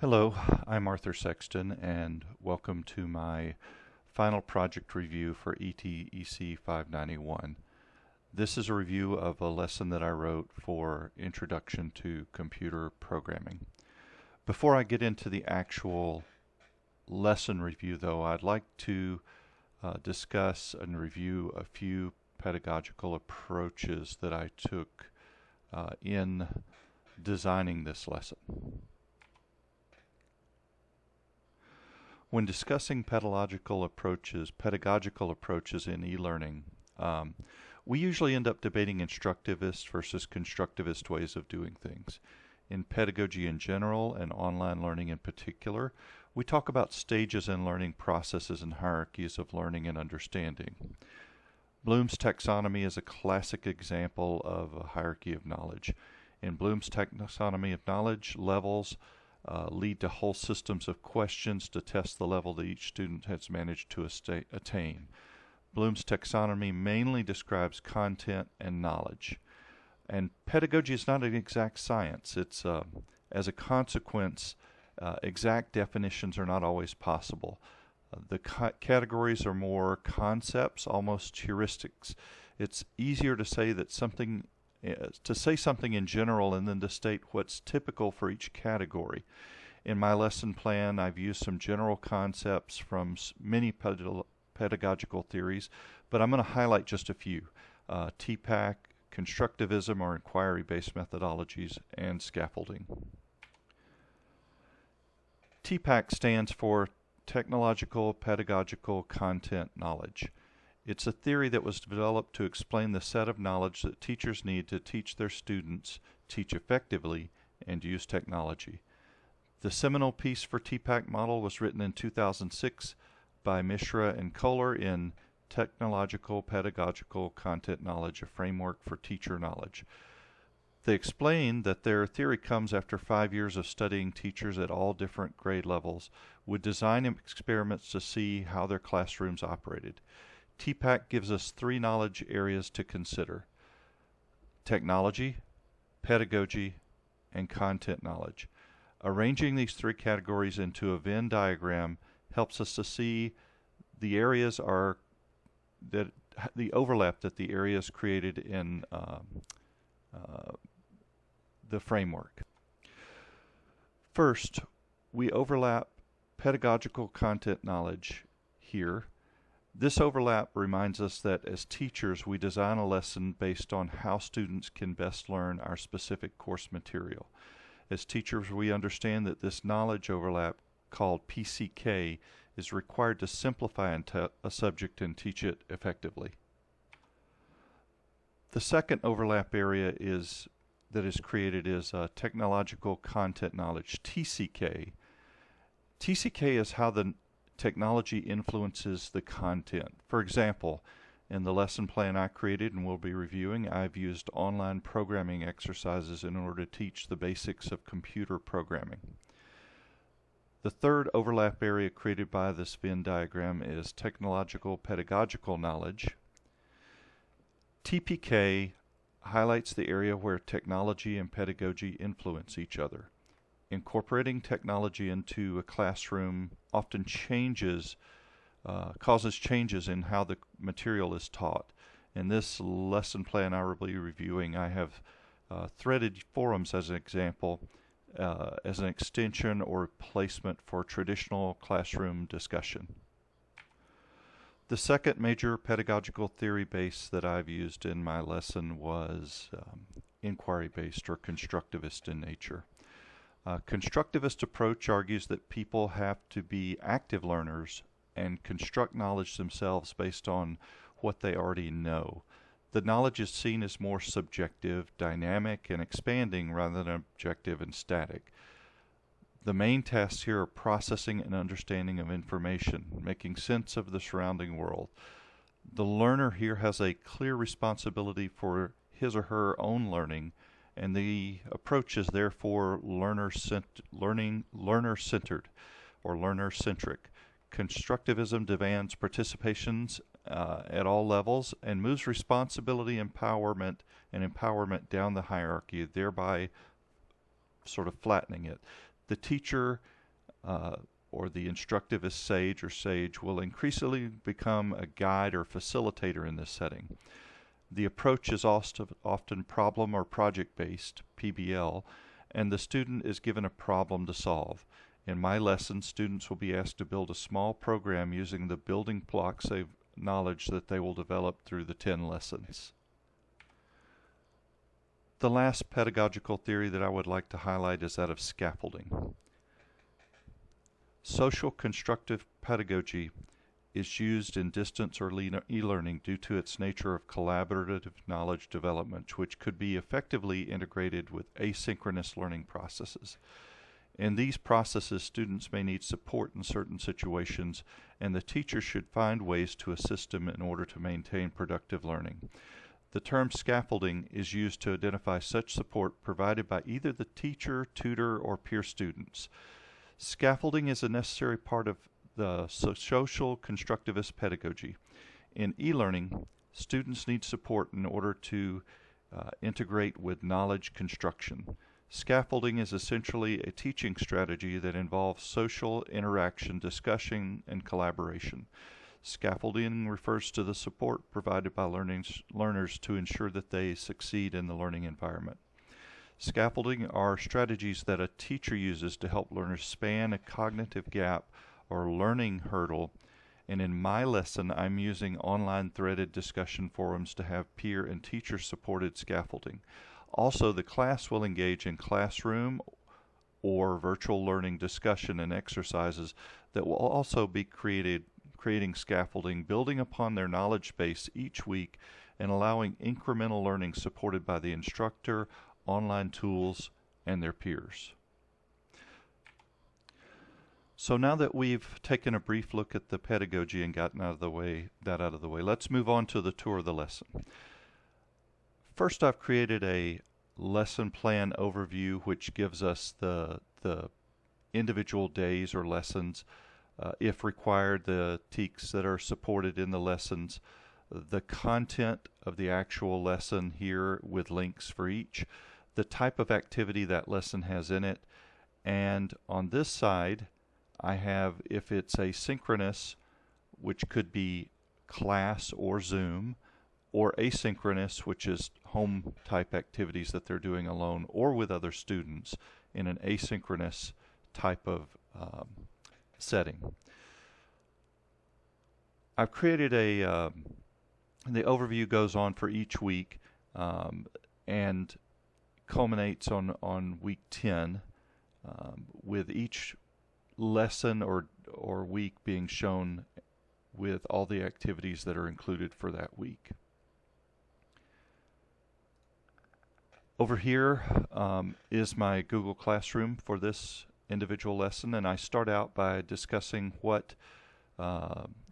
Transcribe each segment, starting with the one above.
Hello, I'm Arthur Sexton, and welcome to my final project review for ETEC591. This is a review of a lesson that I wrote for Introduction to Computer Programming. Before I get into the actual lesson review, though, I'd like to discuss and review a few pedagogical approaches that I took in designing this lesson. When discussing pedagogical approaches in e-learning, we usually end up debating instructivist versus constructivist ways of doing things. In pedagogy in general and online learning in particular, we talk about stages in learning processes and hierarchies of learning and understanding. Bloom's taxonomy is a classic example of a hierarchy of knowledge. In Bloom's taxonomy of knowledge, levels lead to whole systems of questions to test the level that each student has managed to attain. Bloom's taxonomy mainly describes content and knowledge. And pedagogy is not an exact science. It's as a consequence, exact definitions are not always possible. The categories are more concepts, almost heuristics. It's easier to say that something in general and then to state what's typical for each category. In my lesson plan, I've used some general concepts from many pedagogical theories, but I'm going to highlight just a few. TPAC, constructivism or inquiry-based methodologies, and scaffolding. TPAC stands for Technological Pedagogical Content Knowledge. It's a theory that was developed to explain the set of knowledge that teachers need to teach their students, teach effectively, and use technology. The seminal piece for TPAC model was written in 2006 by Mishra and Kohler in Technological Pedagogical Content Knowledge, a framework for teacher knowledge. They explain that their theory comes after 5 years of studying teachers at all different grade levels with design experiments to see how their classrooms operated. TPAC gives us 3 knowledge areas to consider: technology, pedagogy, and content knowledge. Arranging these 3 categories into a Venn diagram helps us to see the areas the overlap that the areas created in the framework. First, we overlap pedagogical content knowledge here. This overlap reminds us that as teachers, we design a lesson based on how students can best learn our specific course material. As teachers, we understand that this knowledge overlap, called PCK, is required to simplify a subject and teach it effectively. The second overlap area that is created is technological content knowledge, TCK. TCK is how the technology influences the content. For example, in the lesson plan I created and will be reviewing, I've used online programming exercises in order to teach the basics of computer programming. The third overlap area created by this Venn diagram is technological pedagogical knowledge. TPK highlights the area where technology and pedagogy influence each other. Incorporating technology into a classroom often causes changes in how the material is taught. In this lesson plan I will be reviewing, I have threaded forums as an example, as an extension or replacement for traditional classroom discussion. The second major pedagogical theory base that I've used in my lesson was inquiry-based or constructivist in nature. Constructivist approach argues that people have to be active learners and construct knowledge themselves based on what they already know. The knowledge is seen as more subjective, dynamic, and expanding rather than objective and static. The main tasks here are processing and understanding of information, making sense of the surrounding world. The learner here has a clear responsibility for his or her own learning, and the approach is therefore learner-centered or learner-centric. Constructivism demands participations at all levels and moves responsibility, empowerment down the hierarchy, thereby sort of flattening it. The teacher or the instructivist sage or sage will increasingly become a guide or facilitator in this setting. The approach is often problem or project based, PBL, and the student is given a problem to solve. In my lesson, students will be asked to build a small program using the building blocks of knowledge that they will develop through the 10 lessons. The last pedagogical theory that I would like to highlight is that of scaffolding. Social constructive pedagogy is used in distance or e-learning due to its nature of collaborative knowledge development, which could be effectively integrated with asynchronous learning processes. In these processes, students may need support in certain situations, and the teacher should find ways to assist them in order to maintain productive learning. The term scaffolding is used to identify such support provided by either the teacher, tutor, or peer students. Scaffolding is a necessary part of the social constructivist pedagogy. In e-learning, students need support in order to integrate with knowledge construction. Scaffolding is essentially a teaching strategy that involves social interaction, discussion, and collaboration. Scaffolding refers to the support provided by learners to ensure that they succeed in the learning environment. Scaffolding are strategies that a teacher uses to help learners span a cognitive gap or learning hurdle, and in my lesson I'm using online threaded discussion forums to have peer and teacher supported scaffolding. Also, the class will engage in classroom or virtual learning discussion and exercises that will also be creating scaffolding, building upon their knowledge base each week and allowing incremental learning supported by the instructor, online tools, and their peers. So now that we've taken a brief look at the pedagogy and gotten that out of the way, let's move on to the tour of the lesson. First, I've created a lesson plan overview which gives us the individual days or lessons, if required, the TEKs that are supported in the lessons, the content of the actual lesson here with links for each, the type of activity that lesson has in it, and on this side I have, if it's asynchronous, which could be class or Zoom, or asynchronous, which is home type activities that they're doing alone or with other students in an asynchronous type of setting. I've created the overview goes on for each week and culminates on week 10 with each lesson or week being shown with all the activities that are included for that week. Over here is my Google Classroom for this individual lesson, and I start out by discussing what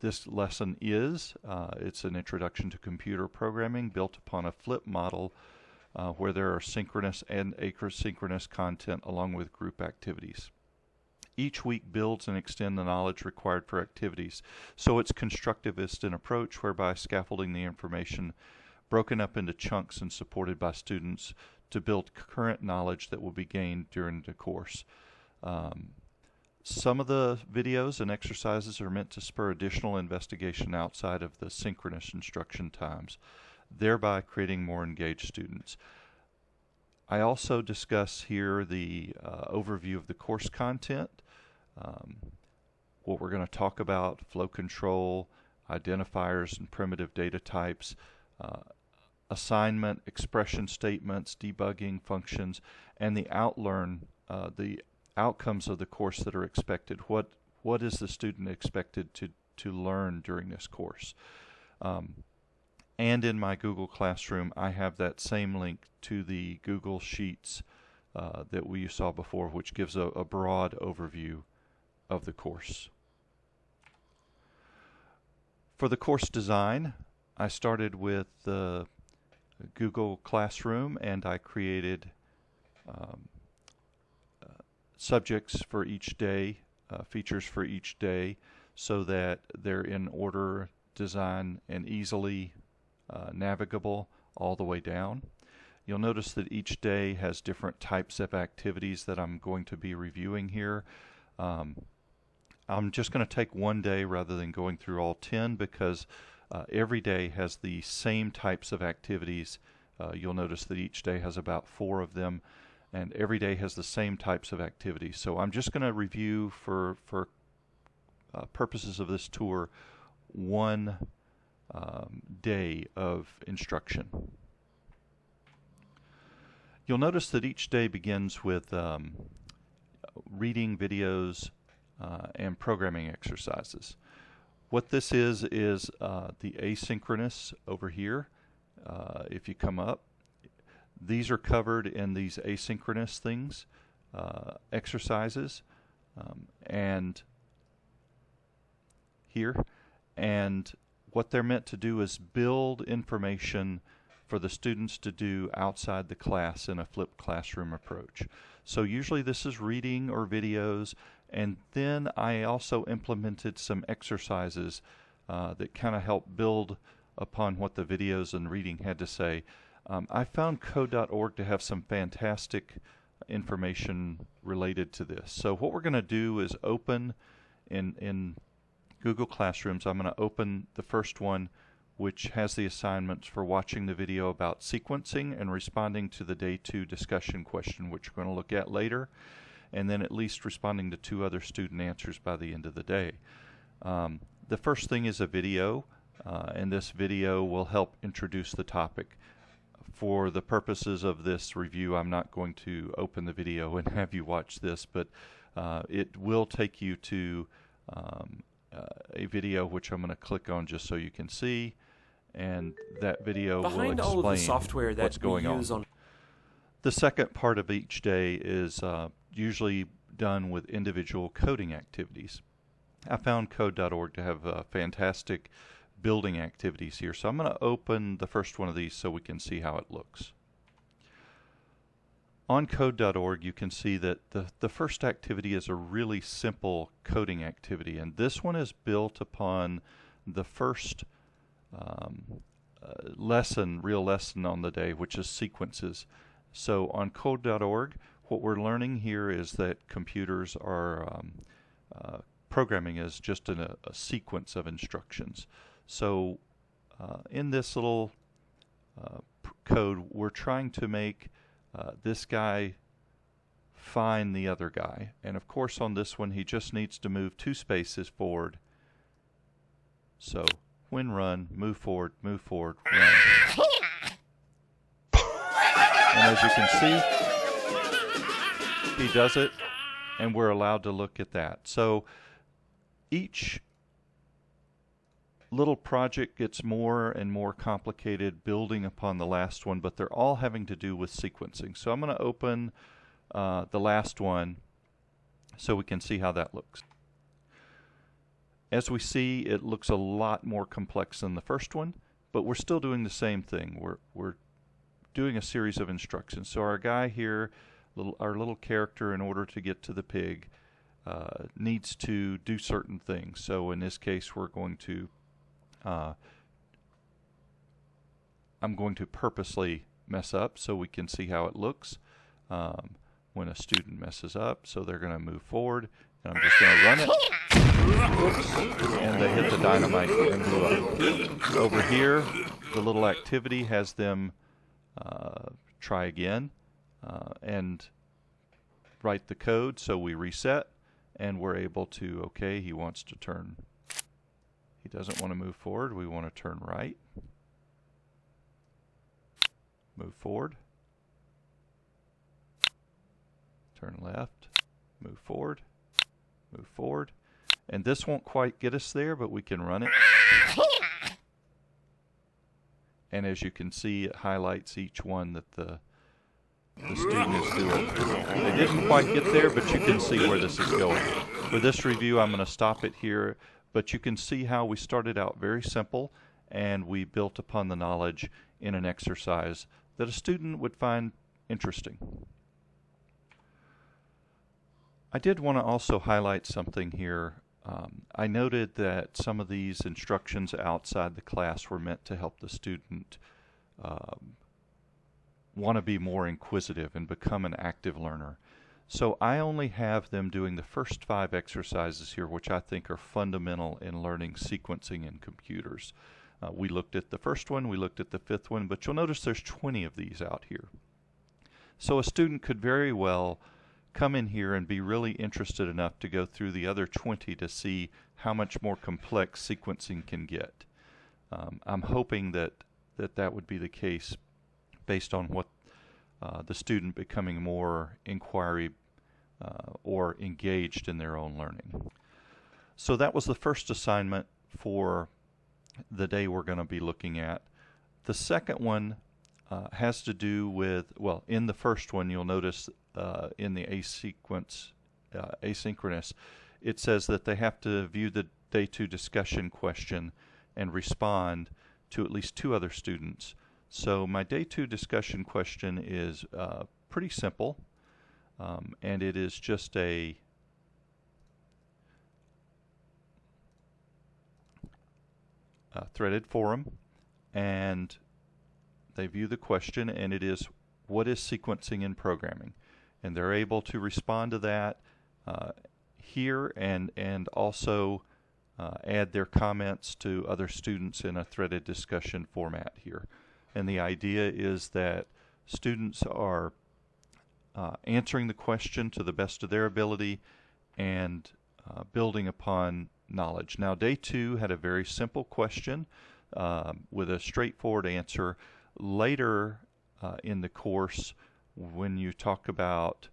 this lesson is. It's an introduction to computer programming built upon a flip model where there are synchronous and asynchronous content along with group activities. Each week builds and extends the knowledge required for activities, so it's constructivist in approach, whereby scaffolding the information broken up into chunks and supported by students to build current knowledge that will be gained during the course. Some of the videos and exercises are meant to spur additional investigation outside of the synchronous instruction times, thereby creating more engaged students. I also discuss here the overview of the course content, what we're going to talk about, flow control, identifiers and primitive data types, assignment, expression statements, debugging functions, and the outcomes of the course that are expected. What is the student expected to learn during this course? And in my Google Classroom, I have that same link to the Google Sheets that we saw before, which gives a broad overview of the course. For the course design, I started with the Google Classroom, and I created subjects for each day, features for each day, so that they're in order, design, and easily navigable all the way down. You'll notice that each day has different types of activities that I'm going to be reviewing here. I'm just going to take one day rather than going through all 10 because every day has the same types of activities. You'll notice that each day has about 4 of them, and every day has the same types of activities. So I'm just going to review for purposes of this tour one day of instruction. You'll notice that each day begins with reading videos and programming exercises. What this is the asynchronous over here. If you come up, these are covered in these asynchronous things, exercises, and here. And what they're meant to do is build information for the students to do outside the class in a flipped classroom approach. So usually this is reading or videos, and then I also implemented some exercises that kind of help build upon what the videos and reading had to say. I found code.org to have some fantastic information related to this. So what we're going to do is open in Google Classrooms. I'm going to open the first one, which has the assignments for watching the video about sequencing and responding to the Day 2 discussion question, which we're going to look at later, and then at least responding to 2 other student answers by the end of the day. The first thing is a video, and this video will help introduce the topic. For the purposes of this review, I'm not going to open the video and have you watch this, but it will take you to a video which I'm going to click on just so you can see, and that video will explain all of the software that what's going on. The second part of each day is usually done with individual coding activities. I found code.org to have fantastic building activities here, so I'm going to open the first one of these so we can see how it looks. On code.org you can see that the first activity is a really simple coding activity, and this one is built upon the first real lesson on the day, which is sequences. So on code.org, what we're learning here is that computers are programming is just a sequence of instructions. So in this little code, we're trying to make this guy find the other guy. And of course on this one he just needs to move 2 spaces forward. So when run, move forward, run. And as you can see, he does it, and we're allowed to look at that. So each little project gets more and more complicated building upon the last one, but they're all having to do with sequencing. So I'm going to open the last one so we can see how that looks. As we see, it looks a lot more complex than the first one, but we're still doing the same thing. We're doing a series of instructions. So our guy here, our little character, in order to get to the pig, needs to do certain things. So in this case, we're going to I'm going to purposely mess up so we can see how it looks when a student messes up. So they're going to move forward, and I'm just going to run it. Oops. And they hit the dynamite and blew up. Over here, the little activity has them try again and write the code. So we reset, and we're able to, okay, he wants to turn. He doesn't want to move forward. We want to turn right. Move forward. Turn left. Move forward. Move forward. And this won't quite get us there, but we can run it. And as you can see, it highlights each one that the student is doing. They didn't quite get there, but you can see where this is going. For this review, I'm going to stop it here, but you can see how we started out very simple, and we built upon the knowledge in an exercise that a student would find interesting. I did want to also highlight something here. I noted that some of these instructions outside the class were meant to help the student want to be more inquisitive and become an active learner. So I only have them doing the first 5 exercises here, which I think are fundamental in learning sequencing in computers. We looked at the first one, we looked at the 5th one, but you'll notice there's 20 of these out here. So a student could very well come in here and be really interested enough to go through the other 20 to see how much more complex sequencing can get. I'm hoping that would be the case based on what the student becoming more inquiry or engaged in their own learning. So that was the first assignment for the day we're going to be looking at. The second one has to do with, well, in the first one you'll notice in the asynchronous, it says that they have to view the day 2 discussion question and respond to at least 2 other students. So my day 2 discussion question is pretty simple, and it is just a threaded forum, and they view the question, and it is, what is sequencing in programming? And they're able to respond to that here and also add their comments to other students in a threaded discussion format here. And the idea is that students are answering the question to the best of their ability and building upon knowledge. Now, day 2 had a very simple question with a straightforward answer. Later in the course, when you talk about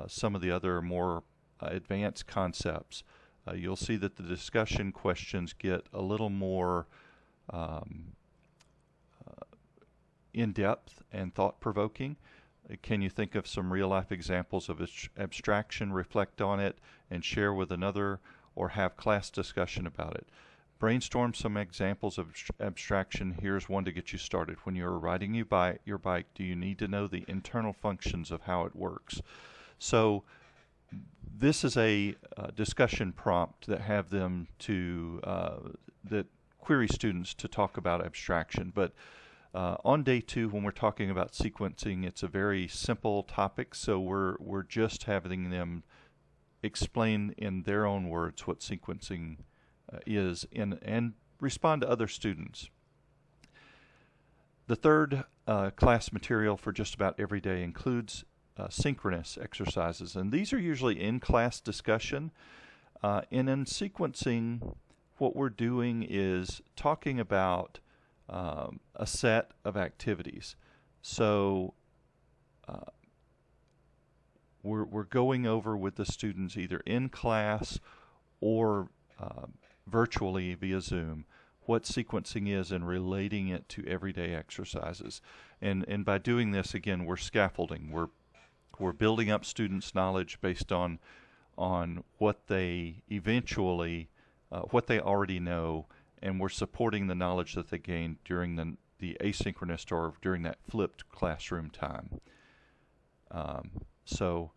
some of the other more advanced concepts, you'll see that the discussion questions get a little more in-depth and thought-provoking. Can you think of some real-life examples of abstraction, reflect on it, and share with another, or have class discussion about it? Brainstorm some examples of abstraction. Here's one to get you started. When you're riding your bike, do you need to know the internal functions of how it works? So this is a discussion prompt that have them to that query students to talk about abstraction. But on day 2, when we're talking about sequencing, it's a very simple topic, so we're just having them explain in their own words what sequencing is and respond to other students. The third class material for just about every day includes synchronous exercises, and these are usually in-class discussion. And in sequencing, what we're doing is talking about a set of activities. So we're going over with the students either in class or virtually via Zoom what sequencing is and relating it to everyday exercises. And by doing this, again, we're scaffolding. We're building up students' knowledge based on what they eventually what they already know, and we're supporting the knowledge that they gained during the asynchronous or during that flipped classroom time. So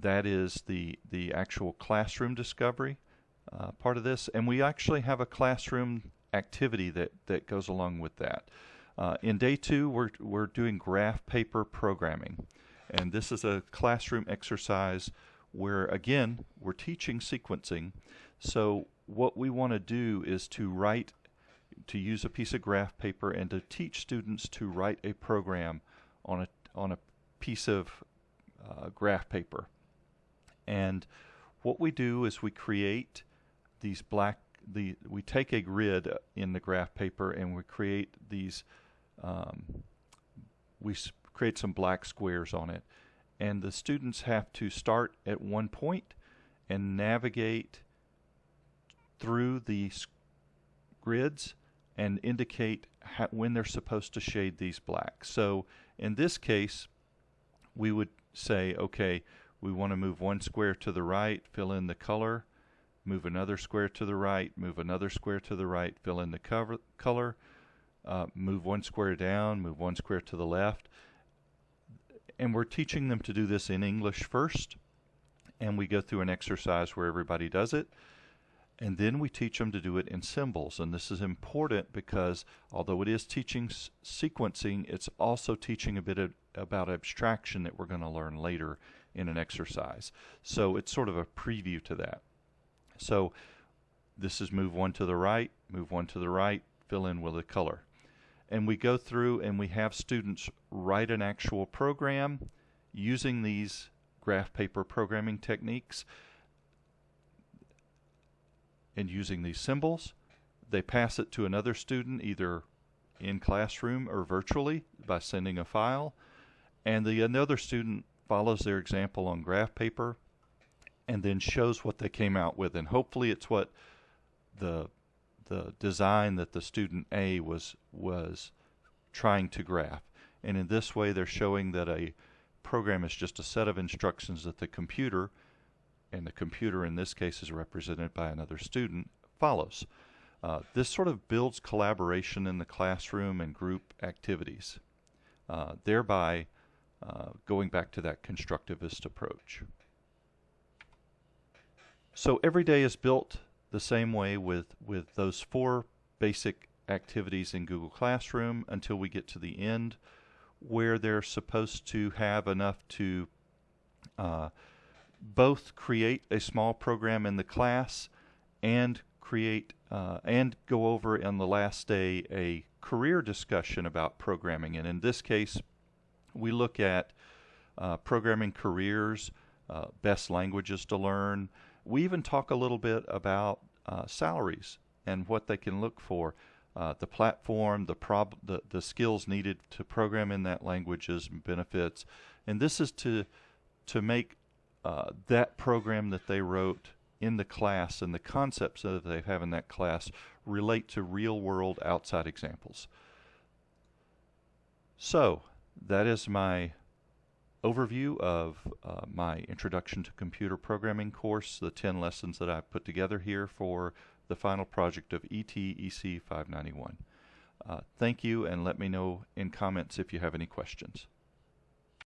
that is the actual classroom discovery part of this, and we actually have a classroom activity that goes along with that. In day 2, we're doing graph paper programming, and this is a classroom exercise where, again, we're teaching sequencing. So what we want to do is to use a piece of graph paper and to teach students to write a program on a piece of graph paper. And what we do is we create these we take a grid in the graph paper and we create these create some black squares on it, and the students have to start at one point and navigate through these grids and indicate when they're supposed to shade these black. So in this case, we would say, okay, we want to move one square to the right, fill in the color, move another square to the right, move another square to the right, fill in the color, move one square down, move one square to the left. And we're teaching them to do this in English first, and we go through an exercise where everybody does it. And then we teach them to do it in symbols. And this is important because although it is teaching sequencing, it's also teaching a bit about abstraction that we're going to learn later in an exercise. So it's sort of a preview to that. So this is move one to the right, move one to the right, fill in with a color. And we go through and we have students write an actual program using these graph paper programming techniques and using these symbols. They pass it to another student either in classroom or virtually by sending a file, and another student follows their example on graph paper and then shows what they came out with, and hopefully it's what the design that the student A was trying to graph. And in this way they're showing that a program is just a set of instructions that the computer, and the computer in this case is represented by another student, follows. This sort of builds collaboration in the classroom and group activities, thereby going back to that constructivist approach. So every day is built the same way with those 4 basic activities in Google Classroom until we get to the end, where they're supposed to have enough to both create a small program in the class and create and go over on the last day a career discussion about programming. And in this case, we look at programming careers, best languages to learn. We even talk a little bit about salaries and what they can look for, the platform, the skills needed to program in that languages and benefits. And this is to make that program that they wrote in the class and the concepts that they have in that class relate to real-world outside examples. So that is my overview of my Introduction to Computer Programming course, the 10 lessons that I've put together here for the final project of ETEC591. Thank you, and let me know in comments if you have any questions.